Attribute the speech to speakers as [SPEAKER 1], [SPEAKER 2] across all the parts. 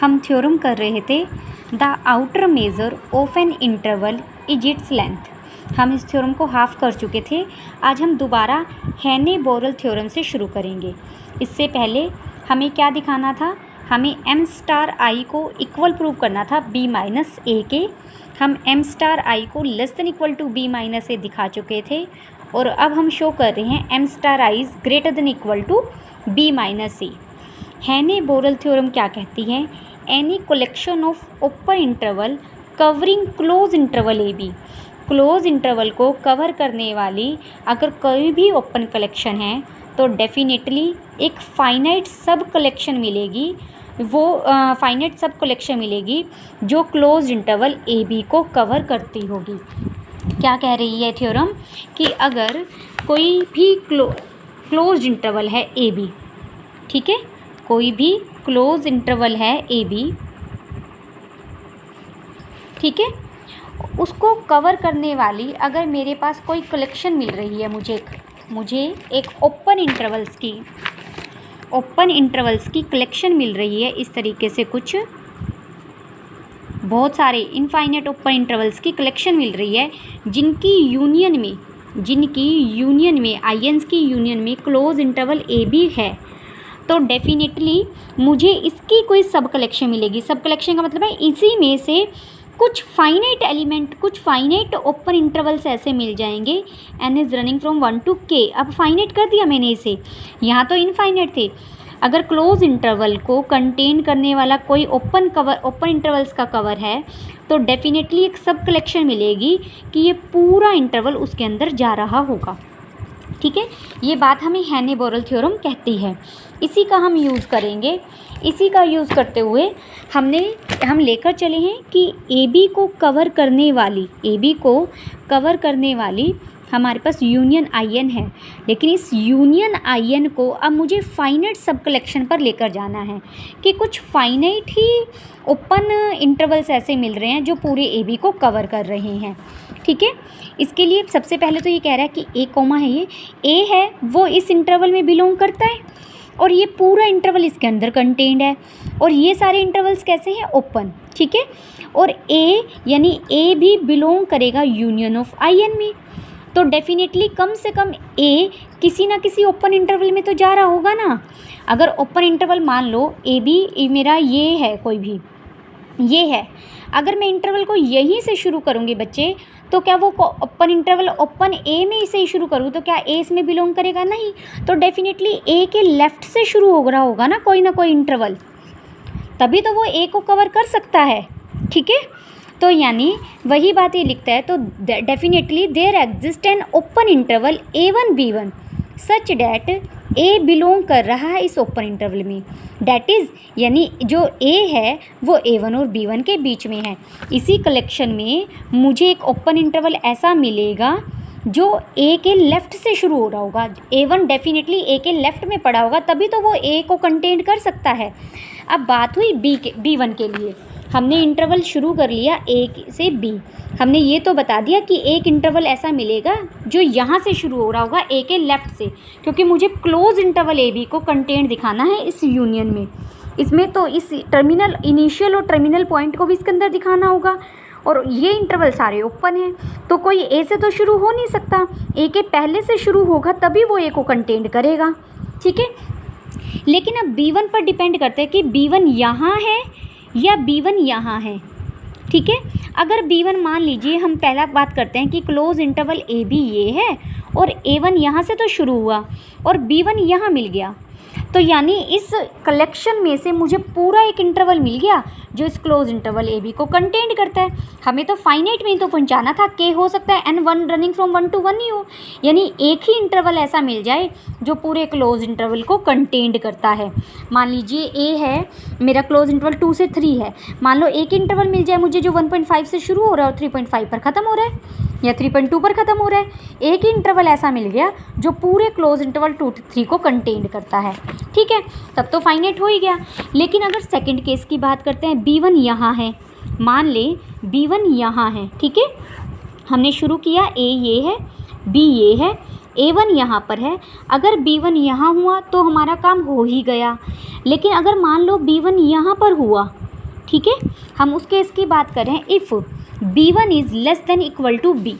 [SPEAKER 1] हम थ्योरम कर रहे थे the outer measure of an interval is its length. हम इस थ्योरम को हाफ कर चुके थे। आज हम दोबारा हैने-बोरल थ्योरम से शुरू करेंगे। इससे पहले हमें क्या दिखाना था, हमें m स्टार i को इक्वल प्रूव करना था b माइनस ए के। हम m स्टार i को less than equal to b minus A दिखा चुके थे और अब हम शो कर रहे हैं m star i is greater than equal to b minus A. Heine Borel theorem क्या कहती है, any collection of open interval covering close interval A B, close interval को कवर करने वाली अगर कोई भी ओपन कलेक्शन है तो डेफिनेटली एक फाइनाइट सब कलेक्शन मिलेगी, वो फाइनाइट सब कलेक्शन मिलेगी जो क्लोज इंटरवल ए बी को कवर करती होगी। क्या कह रही है थ्योरम कि अगर कोई भी क्लोज इंटरवल है ए बी, ठीक है, कोई भी क्लोज इंटरवल है ए बी, ठीक है, उसको कवर करने वाली अगर मेरे पास कोई कलेक्शन मिल रही है, मुझे एक ओपन इंटरवल्स की कलेक्शन मिल रही है, इस तरीके से कुछ बहुत सारे इनफाइनाइट ओपन इंटरवल्स की कलेक्शन मिल रही है जिनकी यूनियन में आइएंस की यूनियन में क्लोज इंटरवल ए बी है, तो डेफिनेटली मुझे इसकी कोई सब कलेक्शन मिलेगी। सब कलेक्शन का मतलब है इसी में से कुछ फाइनाइट एलिमेंट, कुछ फाइनाइट ओपन इंटरवल्स ऐसे मिल जाएंगे n is running from 1 to k। अब फाइनाइट कर दिया मैंने इसे, यहाँ तो इनफाइनाइट थे। अगर क्लोज इंटरवल को कंटेन करने वाला कोई ओपन इंटरवल्स का कवर है तो डेफिनेटली एक सब कलेक्शन मिलेगी कि ये पूरा इंटरवल उसके अंदर जा रहा होगा, ठीक है। ये बात हमें हैने-बोरल थ्योरम कहती है। इसी का हम यूज़ करेंगे। इसी का यूज़ करते हुए हम लेकर चले हैं कि ए बी को कवर करने वाली हमारे पास यूनियन आई एन है, लेकिन इस यूनियन आई एन को अब मुझे फाइनाइट सब कलेक्शन पर लेकर जाना है कि कुछ फाइनाइट ही ओपन इंटरवल्स ऐसे मिल रहे हैं जो पूरे ए बी को कवर कर रहे हैं, ठीक है। इसके लिए सबसे पहले तो ये कह रहा है कि ए कॉमा है, ये ए है वो इस इंटरवल में बिलोंग करता है और ये पूरा इंटरवल इसके अंदर कंटेंड है और ये सारे इंटरवल्स कैसे हैं, ओपन, ठीक है। और ए यानी ए भी बिलोंग करेगा यूनियन ऑफ आई एन में, तो डेफिनेटली कम से कम ए किसी ना किसी ओपन इंटरवल में तो जा रहा होगा ना। अगर ओपन इंटरवल मान लो ए बी मेरा ये है, कोई भी ये है, अगर मैं इंटरवल को यहीं से शुरू करूँगी बच्चे, तो क्या वो ओपन इंटरवल ओपन ए में से ही शुरू करूँ तो क्या ए इसमें बिलोंग करेगा, नहीं। तो डेफिनेटली ए के लेफ़्ट से शुरू हो रहा होगा ना कोई इंटरवल, तभी तो वो ए को कवर कर सकता है, ठीक है। तो यानी वही बात ये लिखता है, तो definitely there exist an open interval A1 B1 such that A belong कर रहा है इस ओपन इंटरवल में, डैट इज़ यानी जो ए है वो A1 और B1 के बीच में है। इसी कलेक्शन में मुझे एक ओपन इंटरवल ऐसा मिलेगा जो ए के लेफ़्ट से शुरू हो रहा होगा। A1 डेफिनेटली ए के लेफ़्ट में पड़ा होगा, तभी तो वो ए को कंटेन कर सकता है। अब बात हुई B1 के लिए, हमने इंटरवल शुरू कर लिया ए से बी, हमने ये तो बता दिया कि एक इंटरवल ऐसा मिलेगा जो यहाँ से शुरू हो रहा होगा ए के लेफ़्ट से, क्योंकि मुझे क्लोज इंटरवल ए बी को कंटेंट दिखाना है इस यूनियन में। इसमें तो इस टर्मिनल इनिशियल और टर्मिनल पॉइंट को भी इसके अंदर दिखाना होगा और ये इंटरवल सारे ओपन हैं, तो कोई ए से तो शुरू हो नहीं सकता, ए के पहले से शुरू होगा तभी वो ए को कंटेंट करेगा, ठीक है। लेकिन अब B1 पर डिपेंड करते हैं कि B1 यहाँ है या B1 यहाँ है, ठीक है। अगर B1 मान लीजिए, हम पहला बात करते हैं कि क्लोज इंटरवल ए बी ये है और A1 यहाँ से तो शुरू हुआ और B1 यहाँ मिल गया, तो यानी इस कलेक्शन में से मुझे पूरा एक इंटरवल मिल गया जो इस क्लोज इंटरवल ए बी को कंटेंट करता है। हमें तो फाइनाइट में ही तो पहुंचाना था, के हो सकता है n1 रनिंग फ्रॉम 1 to 1 ही हो, यानी एक ही इंटरवल ऐसा मिल जाए जो पूरे क्लोज इंटरवल को कंटेंट करता है। मान लीजिए ए है मेरा क्लोज इंटरवल 2 से 3 है, मान लो एक इंटरवल मिल जाए मुझे जो 1.5 से शुरू हो रहा है और 3.5 पर ख़त्म हो रहा है या 3.2 पर ख़त्म हो रहा है। एक ही इंटरवल ऐसा मिल गया जो पूरे क्लोज इंटरवल 2 to 3 को कंटेंट करता है, ठीक है, तब तो फाइनाइट हो ही गया। लेकिन अगर सेकंड केस की बात करते हैं, B1 यहाँ है, मान ले B1 यहाँ है, ठीक है, हमने शुरू किया ए ये है, B ये है, A1 यहाँ पर है। अगर B1 यहाँ हुआ तो हमारा काम हो ही गया, लेकिन अगर मान लो B1 यहाँ पर हुआ ठीक है, हम उस केस की बात कर रहे हैं if B1 is less than equal to B।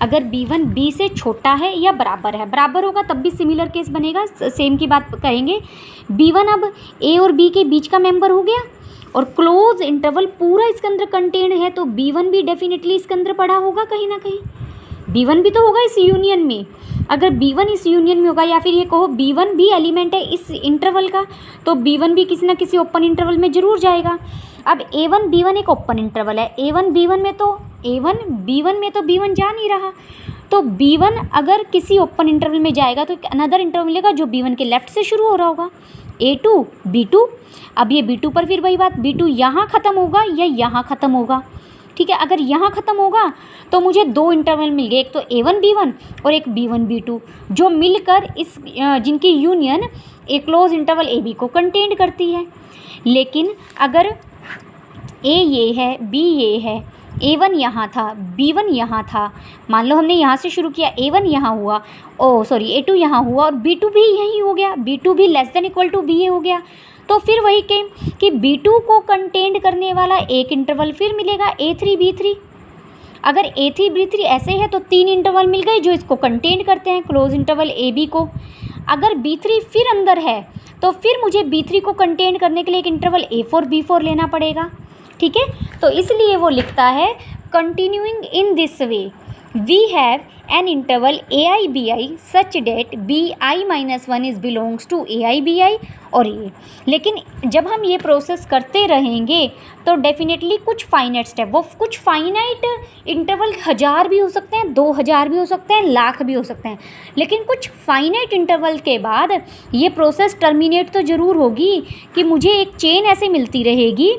[SPEAKER 1] अगर B1 B से छोटा है या बराबर है, बराबर होगा तब भी सिमिलर केस बनेगा, सेम की बात करेंगे। B1 अब A और B के बीच का मेंबर हो गया और क्लोज इंटरवल पूरा इसके अंदर कंटेंड है, तो B1 भी डेफिनेटली इसके अंदर पड़ा होगा कहीं ना कहीं। B1 भी तो होगा इस यूनियन में। अगर B1 इस यूनियन में होगा, या फिर ये कहो B1 भी एलिमेंट है इस इंटरवल का, तो B1 भी किसी ना किसी ओपन इंटरवल में ज़रूर जाएगा। अब A1 B1 एक ओपन इंटरवल है, A1 B1 में तो A1 B1 में तो B1 जा नहीं रहा, तो B1 अगर किसी ओपन इंटरवल में जाएगा तो अनदर इंटरवल मिलेगा जो B1 के लेफ्ट से शुरू हो रहा होगा, A2 B2। अब ये B2 पर फिर वही बात, B2 यहाँ ख़त्म होगा या यहाँ ख़त्म होगा, ठीक है। अगर यहाँ ख़त्म होगा तो मुझे दो इंटरवल मिल गए, एक तो A1 B1 और एक B1 B2, जो मिलकर इस जिनकी यूनियन एक क्लोज इंटरवल AB को कंटेन करती है। लेकिन अगर A ये है, B ये है, A1 यहाँ था, B1 यहाँ था, मान लो हमने यहाँ से शुरू किया, A1 यहाँ हुआ, A2 यहाँ हुआ और B2 भी यहीं हो गया, B2 भी less than equal to BA हो गया, तो फिर वही केम कि B2 को कंटेंट करने वाला एक इंटरवल फिर मिलेगा A3 B3। अगर A3 B3 ऐसे है तो तीन इंटरवल मिल गए जो इसको कंटेंट करते हैं, क्लोज इंटरवल AB को। अगर B3 फिर अंदर है तो फिर मुझे B3 को कंटेंट करने के लिए एक इंटरवल A4 B4 लेना पड़ेगा, ठीक है। तो इसलिए वो लिखता है continuing in this way we have an interval AI BI such that BI-1 is belongs to AI BI और ये। लेकिन जब हम ये प्रोसेस करते रहेंगे तो डेफिनेटली कुछ फाइनाइट स्टेप, वो कुछ फाइनाइट इंटरवल 1000 भी हो सकते हैं, 2000 भी हो सकते हैं, लाख भी हो सकते हैं, लेकिन कुछ फाइनाइट इंटरवल के बाद ये प्रोसेस टर्मिनेट तो ज़रूर होगी कि मुझे एक चेन ऐसे मिलती रहेगी,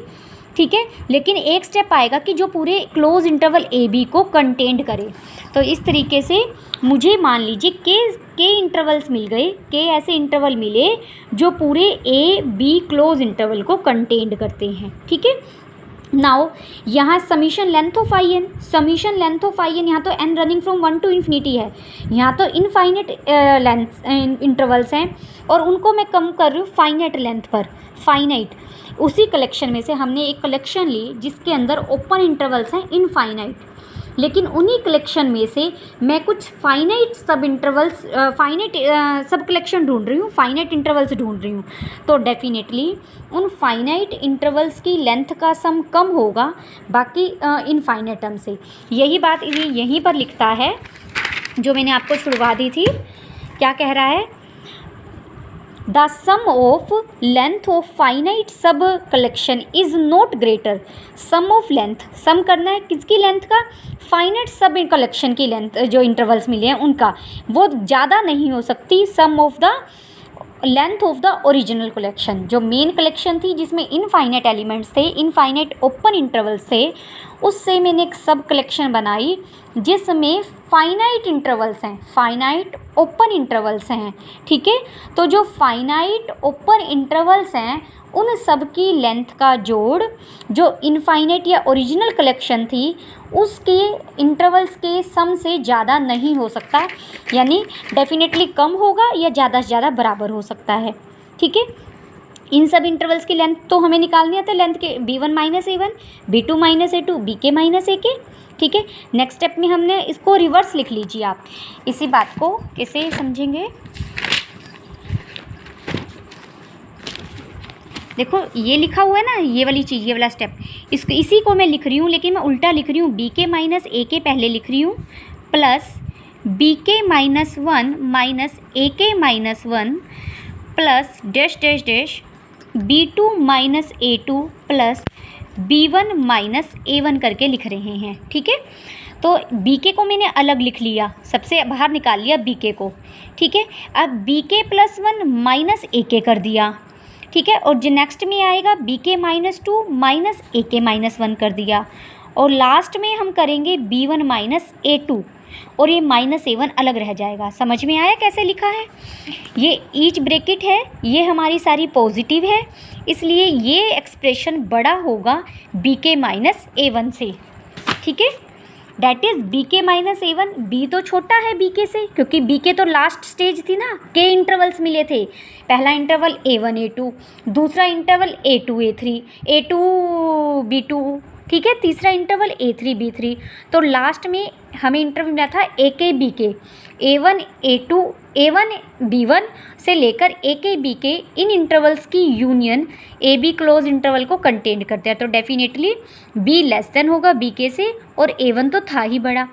[SPEAKER 1] ठीक है। लेकिन एक स्टेप आएगा कि जो पूरे क्लोज इंटरवल AB को कंटेंट करे। तो इस तरीके से मुझे मान लीजिए के इंटरवल्स मिल गए, के ऐसे इंटरवल मिले जो पूरे AB क्लोज इंटरवल को कंटेंट करते हैं, ठीक है। नाउ यहाँ summation length of I N, summation length of I N, यहाँ तो n running from 1 to infinity है, यहाँ तो इनफाइनेट लेंथ इंटरवल्स हैं और उनको मैं कम कर रही हूँ फाइनाइट लेंथ पर। फाइनाइट उसी कलेक्शन में से हमने एक कलेक्शन ली जिसके अंदर ओपन इंटरवल्स हैं इनफाइनाइट, लेकिन उन्हीं कलेक्शन में से मैं कुछ फाइनाइट सब इंटरवल्स फाइनाइट सब कलेक्शन ढूंढ रही हूँ, फाइनाइट इंटरवल्स ढूंढ रही हूँ। तो डेफिनेटली उन फाइनाइट इंटरवल्स की लेंथ का सम कम होगा बाकी इनफाइनाइट टर्म से। यही बात ये यहीं पर लिखता है जो मैंने आपको छुड़वा दी थी। क्या कह रहा है? The sum of length of finite sub collection is not greater sum of length. Sum करना है किसकी लेंथ का? फाइनाइट सब कलेक्शन की लेंथ, जो इंटरवल्स मिले हैं उनका, वो ज़्यादा नहीं हो सकती sum of the length of the original collection. जो मेन कलेक्शन थी जिसमें इनफाइनाइट एलिमेंट्स थे, इनफाइनाइट ओपन इंटरवल्स थे, उससे मैंने एक सब कलेक्शन बनाई जिसमें फाइनाइट इंटरवल्स हैं, फाइनाइट ओपन इंटरवल्स हैं, ठीक है। तो जो फाइनाइट ओपन इंटरवल्स हैं उन सब की लेंथ का जोड़ जो इनफाइनाइट या ओरिजिनल कलेक्शन थी उसके इंटरवल्स के सम से ज़्यादा नहीं हो सकता, यानी डेफिनेटली कम होगा या ज़्यादा से ज़्यादा बराबर हो सकता है, ठीक है। इन सब इंटरवल्स की लेंथ तो हमें निकालनी है, तो लेंथ के B1 - A1, B2 - A2, BK - AK, ठीक है। नेक्स्ट स्टेप में हमने इसको रिवर्स लिख लीजिए आप। इसी बात को कैसे समझेंगे? देखो ये लिखा हुआ है ना, ये वाली चीज़, ये वाला स्टेप, इसी को मैं लिख रही हूँ, लेकिन मैं उल्टा लिख रही हूँ। BK - AK पहले लिख रही हूँ plus BK - 1 - AK - 1 plus dash dash dash B2 - A2 plus B1 - A1 करके लिख रहे हैं, ठीक है। तो BK को मैंने अलग लिख लिया, सबसे बाहर निकाल लिया BK को, ठीक है। अब BK + 1 - AK कर दिया, ठीक है। और जो नेक्स्ट में आएगा BK - 2 - AK - 1 कर दिया, और लास्ट में हम करेंगे B1 - A2 और ये -A1 अलग रह जाएगा। समझ में आया कैसे लिखा है? ये ईच ब्रैकेट है, ये हमारी सारी पॉजिटिव है, इसलिए ये एक्सप्रेशन बड़ा होगा BK - A1 से, ठीक है। डैट इज़ बी के माइनस ए वन। बी तो छोटा है बी के से, क्योंकि बी के तो लास्ट स्टेज थी ना, के इंटरवल्स मिले थे। पहला इंटरवल A1 A2, दूसरा interval A2 A3, A2 B2, ठीक है, तीसरा इंटरवल A3 B3। तो लास्ट में हमें इंटरवल मिला था ए के बी के, A1 A2 A1 B1 से लेकर ए के बी के, इन इंटरवल्स की union A B close interval को कंटेन करते हैं। तो डेफिनेटली बी लेस देन होगा बी के से, और A1 तो था ही बड़ा,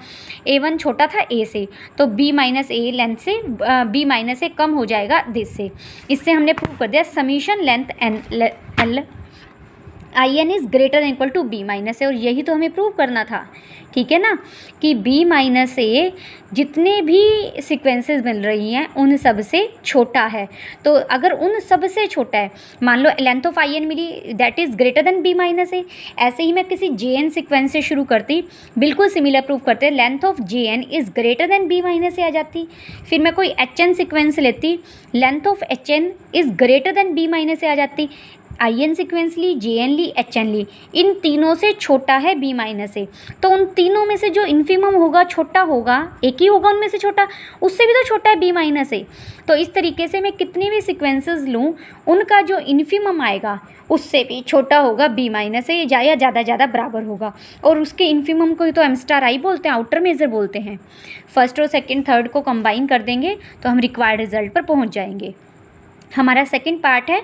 [SPEAKER 1] A1 छोटा था ए से, तो B माइनस ए लेंथ से B माइनस ए कम हो जाएगा दिस से। इससे हमने प्रूव कर दिया summation length L I N is greater than equal to B minus A, और यही तो हमें प्रूव करना था, ठीक है ना, कि बी माइनस ए जितने भी सीक्वेंसेस मिल रही हैं उन सब से छोटा है। तो अगर उन सब से छोटा है, मान लो लेंथ ऑफ आई एन मिली that is greater than B minus A, ऐसे ही मैं किसी जे एन सिक्वेंस से शुरू करती, बिल्कुल सिमिलर प्रूव करते, length of J N is greater than B minus A आ जाती। फिर मैं कोई एच एन सिक्वेंस लेती, length of H N is greater than B minus A आ जाती। आई एन सिक्वेंस ली, जे एन ली, एच एन ली, इन तीनों से छोटा है बी माइनस ए। तो उन तीनों में से जो इन्फीमम होगा, छोटा होगा, एक ही होगा उनमें से छोटा, उससे भी तो छोटा है बी माइनस ए। तो इस तरीके से मैं कितनी भी सिक्वेंसेस लूँ, उनका जो इन्फीमम आएगा उससे भी छोटा होगा बी माइनस ए, या ज़्यादा बराबर होगा। और उसके इन्फीमम को ही तो एम स्टार आई बोलते हैं, आउटर मेजर बोलते हैं। फर्स्ट और सेकेंड थर्ड को कंबाइन कर देंगे तो हम रिक्वायर्ड रिजल्ट पर पहुँच जाएंगे। हमारा सेकंड पार्ट है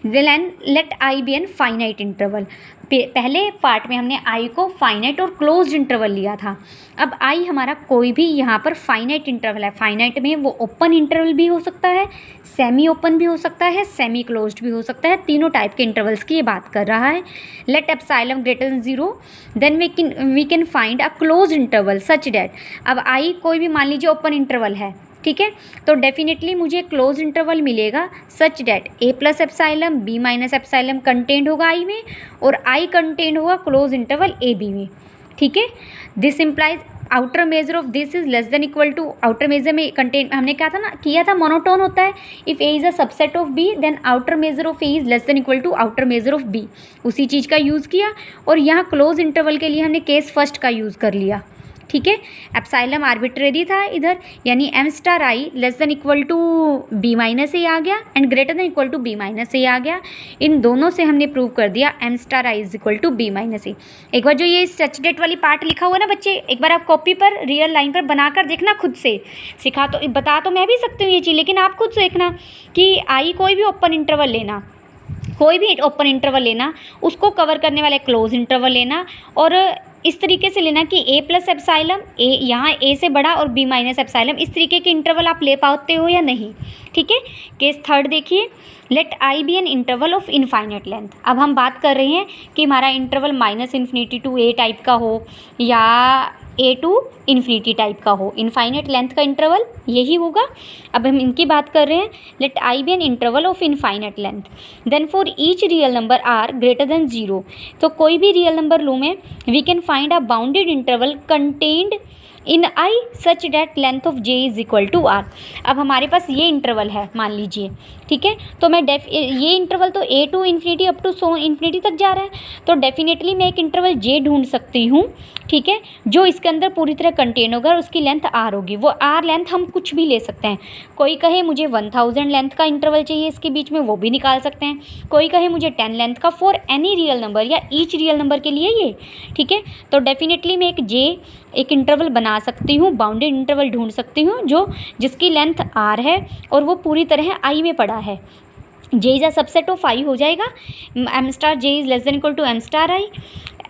[SPEAKER 1] late I be N finite interval. पहले पार्ट में हमने आई को फाइनाइट और क्लोज्ड इंटरवल लिया था। अब आई हमारा कोई भी यहाँ पर फाइनाइट इंटरवल है। फाइनाइट में वो ओपन इंटरवल भी हो सकता है, सेमी ओपन भी हो सकता है, सेमी क्लोज्ड भी हो सकता है। तीनों टाइप के इंटरवल्स की ये बात कर रहा है। Let epsilon greater than 0 then we can find a closed interval such that. अब आई कोई भी मान लीजिए ओपन इंटरवल है, ठीक है, तो डेफिनेटली मुझे क्लोज इंटरवल मिलेगा such that A plus epsilon B minus epsilon content होगा आई में, और आई कंटेंट होगा क्लोज इंटरवल ए बी में, ठीक है। This implies outer measure of this is less than equal to, outer measure में content हमने क्या था ना, किया था मोनोटोन होता है। If A is a subset of B then outer measure of A is less than equal to outer measure of B, उसी चीज़ का यूज़ किया। और यहाँ क्लोज इंटरवल के लिए हमने केस फर्स्ट का यूज़ कर लिया, ठीक है। एप्सिलॉन आर्बिट्रेरी था इधर, यानी M star I less than equal to B minus A आ गया and greater than equal to B minus A आ गया। इन दोनों से हमने प्रूव कर दिया M star I is equal to B minus A. एक बार जो ये सच डेट वाली पार्ट लिखा हुआ है ना बच्चे, एक बार आप कॉपी पर रियल लाइन पर बनाकर देखना, खुद से सिखा तो बता तो मैं भी सकती हूँ ये चीज़, लेकिन आप खुद से देखना कि आई कोई भी ओपन इंटरवल लेना, कोई भी ओपन इंटरवल लेना, उसको कवर करने वाले क्लोज इंटरवल लेना, और इस तरीके से लेना कि ए प्लस एप्सिलॉन, ए यहाँ ए से बड़ा और बी माइनस एप्सिलॉन, इस तरीके के इंटरवल आप ले पाते हो या नहीं, ठीक है। केस थर्ड देखिए, let I be an interval of infinite length. अब हम बात कर रहे हैं कि हमारा interval minus infinity to A type का हो या ए टू इन्फिनिटी टाइप का हो, इनफाइनाइट लेंथ का इंटरवल यही होगा। अब हम इनकी बात कर रहे हैं, let I be an interval of infinite length, then for each real number R greater than 0, तो कोई भी रियल नंबर लूँ मैं, we can find a bounded interval contained in I such that length of J is equal to R. अब हमारे पास ये interval है मान लीजिए, ठीक है, तो मैं ये इंटरवल तो A to infinity up to so infinity तक जा रहा है, तो डेफिनेटली मैं एक इंटरवल जे ढूंढ सकती हूँ, ठीक है, जो इसके अंदर पूरी तरह कंटेन होगा और उसकी लेंथ आर होगी। वो आर लेंथ हम कुछ भी ले सकते हैं, कोई कहे मुझे 1000 लेंथ का इंटरवल चाहिए इसके बीच में, वो भी निकाल सकते हैं, कोई कहे मुझे 10 लेंथ का, फॉर एनी रियल नंबर या ईच रियल नंबर के लिए ये, ठीक है। तो डेफिनेटली मैं एक इंटरवल बना सकती हूँ, बाउंडेड इंटरवल ढूंढ सकती हूँ जिसकी लेंथ आर है और वो पूरी तरह आई में पड़ा है। J is a subset of I हो जाएगा, M star J is less than equal to M star I,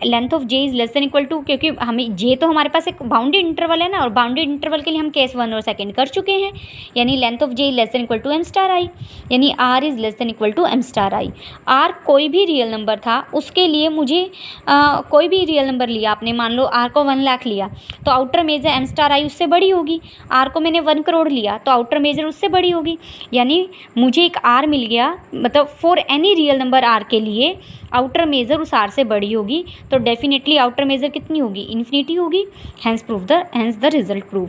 [SPEAKER 1] length of J is less than equal to, क्योंकि हमें जे तो हमारे पास एक बाउंडेड इंटरवल है ना, और बाउंडेड इंटरवल के लिए हम केस 1 और सेकंड कर चुके हैं, यानी length of J less than equal to M star I, यानी R is less than equal to M star I. R कोई भी रियल नंबर था, उसके लिए मुझे कोई भी रियल नंबर लिया आपने, मान लो आर को 1 लाख लिया, तो आउटर मेजर एम स्टार आई उससे बड़ी होगी। आर को मैंने 1 करोड़ लिया तो आउटर मेजर उससे बड़ी होगी, यानी मुझे एक आर मिल गया, मतलब for any real number R के लिए आउटर मेजर उस आर से बड़ी होगी, तो डेफिनेटली आउटर मेजर कितनी होगी, इन्फिनिटी होगी। Hence the result prove.